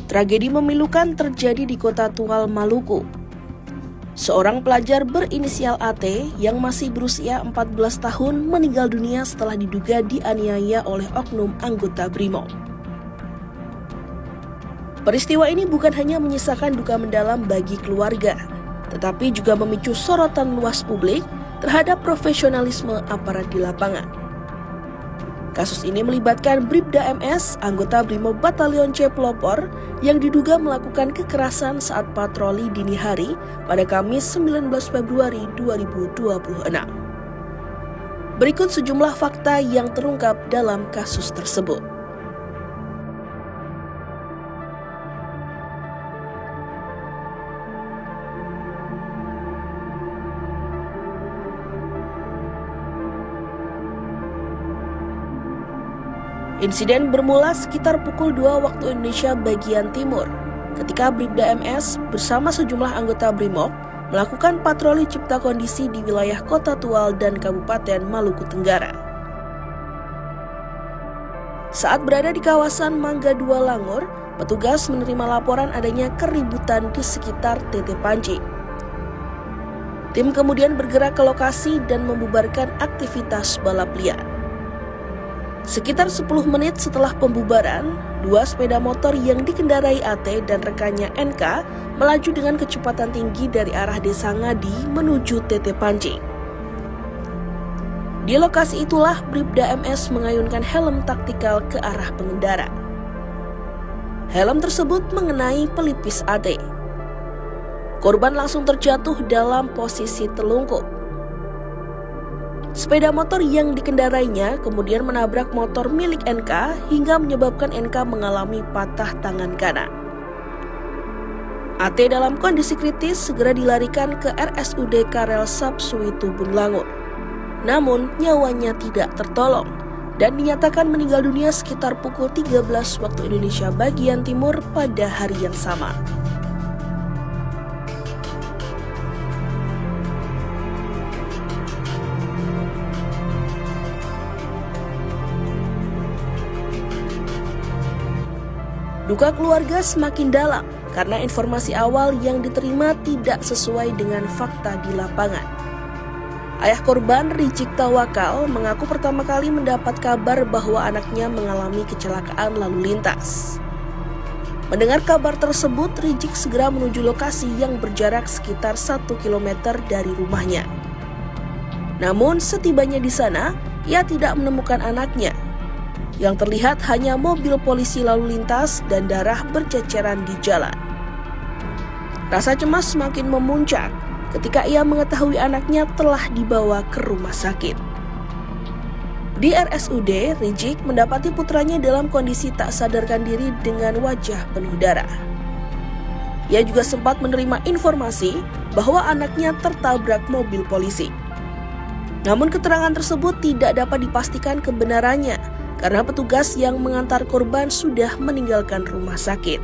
Tragedi memilukan terjadi di Kota Tual, Maluku. Seorang pelajar berinisial AT yang masih berusia 14 tahun meninggal dunia setelah diduga dianiaya oleh oknum anggota BRIMOB. Peristiwa ini bukan hanya menyisakan duka mendalam bagi keluarga, tetapi juga memicu sorotan luas publik terhadap profesionalisme aparat di lapangan. Kasus ini melibatkan Bribda MS, anggota BRIMOB Batalion C Pelopor, yang diduga melakukan kekerasan saat patroli dini hari pada Kamis 19 Februari 2026. Berikut sejumlah fakta yang terungkap dalam kasus tersebut. Insiden bermula sekitar pukul 2 waktu Indonesia bagian timur, ketika Bribda MS bersama sejumlah anggota BRIMOB melakukan patroli cipta kondisi di wilayah Kota Tual dan Kabupaten Maluku Tenggara. Saat berada di kawasan Mangga 2 Langur, petugas menerima laporan adanya keributan di sekitar TT Pancing. Tim kemudian bergerak ke lokasi dan membubarkan aktivitas balap liar. Sekitar 10 menit setelah pembubaran, 2 sepeda motor yang dikendarai AT dan rekannya NK melaju dengan kecepatan tinggi dari arah Desa Ngadi menuju TT Pancing. Di lokasi itulah Bribda MS mengayunkan helm taktikal ke arah pengendara. Helm tersebut mengenai pelipis AT. Korban langsung terjatuh dalam posisi telungkup. Sepeda motor yang dikendarainya kemudian menabrak motor milik NK hingga menyebabkan NK mengalami patah tangan kanan. AT dalam kondisi kritis segera dilarikan ke RSUD Karel Sapsui Tubun Langur. Namun nyawanya tidak tertolong dan dinyatakan meninggal dunia sekitar pukul 13 waktu Indonesia bagian timur pada hari yang sama. Duka keluarga semakin dalam karena informasi awal yang diterima tidak sesuai dengan fakta di lapangan. Ayah korban, Rijik Tawakal, mengaku pertama kali mendapat kabar bahwa anaknya mengalami kecelakaan lalu lintas. Mendengar kabar tersebut, Rijik segera menuju lokasi yang berjarak sekitar 1 km dari rumahnya. Namun setibanya di sana, ia tidak menemukan anaknya. Yang terlihat hanya mobil polisi lalu lintas dan darah berceceran di jalan. Rasa cemas semakin memuncak ketika ia mengetahui anaknya telah dibawa ke rumah sakit. Di RSUD, Rijik mendapati putranya dalam kondisi tak sadarkan diri dengan wajah penuh darah. Ia juga sempat menerima informasi bahwa anaknya tertabrak mobil polisi. Namun keterangan tersebut tidak dapat dipastikan kebenarannya karena petugas yang mengantar korban sudah meninggalkan rumah sakit.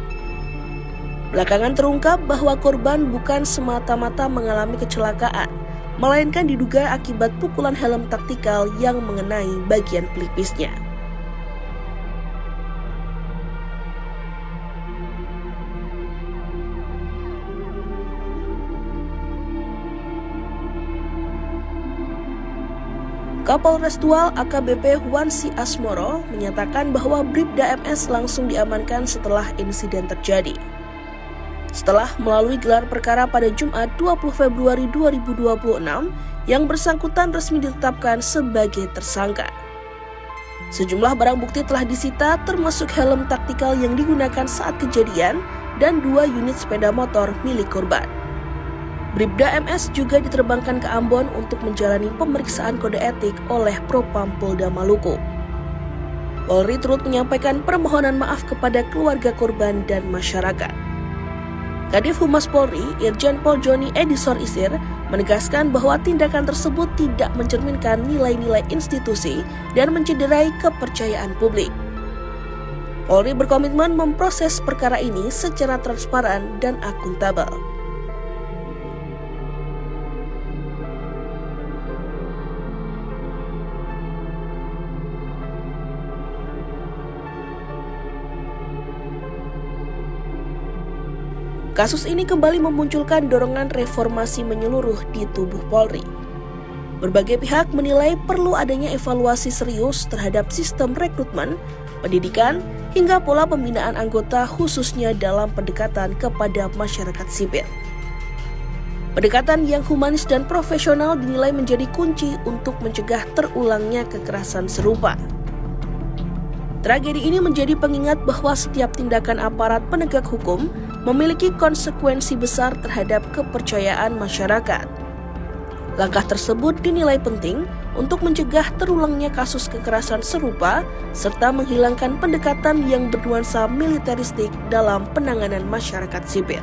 Belakangan terungkap bahwa korban bukan semata-mata mengalami kecelakaan, melainkan diduga akibat pukulan helm taktikal yang mengenai bagian pelipisnya. Kapolres Tual AKBP Wansi Asmoro menyatakan bahwa Bribda MS langsung diamankan setelah insiden terjadi. Setelah melalui gelar perkara pada Jumat 20 Februari 2026, yang bersangkutan resmi ditetapkan sebagai tersangka. Sejumlah barang bukti telah disita termasuk helm taktikal yang digunakan saat kejadian dan 2 unit sepeda motor milik korban. Bribda MS juga diterbangkan ke Ambon untuk menjalani pemeriksaan kode etik oleh Propam Polda Maluku. Polri turut menyampaikan permohonan maaf kepada keluarga korban dan masyarakat. Kadif Humas Polri, Irjen Pol Joni Edisor Isir, menegaskan bahwa tindakan tersebut tidak mencerminkan nilai-nilai institusi dan mencederai kepercayaan publik. Polri berkomitmen memproses perkara ini secara transparan dan akuntabel. Kasus ini kembali memunculkan dorongan reformasi menyeluruh di tubuh Polri. Berbagai pihak menilai perlu adanya evaluasi serius terhadap sistem rekrutmen, pendidikan, hingga pola pembinaan anggota khususnya dalam pendekatan kepada masyarakat sipil. Pendekatan yang humanis dan profesional dinilai menjadi kunci untuk mencegah terulangnya kekerasan serupa. Tragedi ini menjadi pengingat bahwa setiap tindakan aparat penegak hukum memiliki konsekuensi besar terhadap kepercayaan masyarakat. Langkah tersebut dinilai penting untuk mencegah terulangnya kasus kekerasan serupa serta menghilangkan pendekatan yang bernuansa militeristik dalam penanganan masyarakat sipil.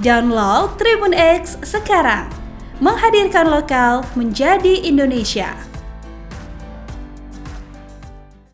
Download Tribun X sekarang, menghadirkan lokal menjadi Indonesia.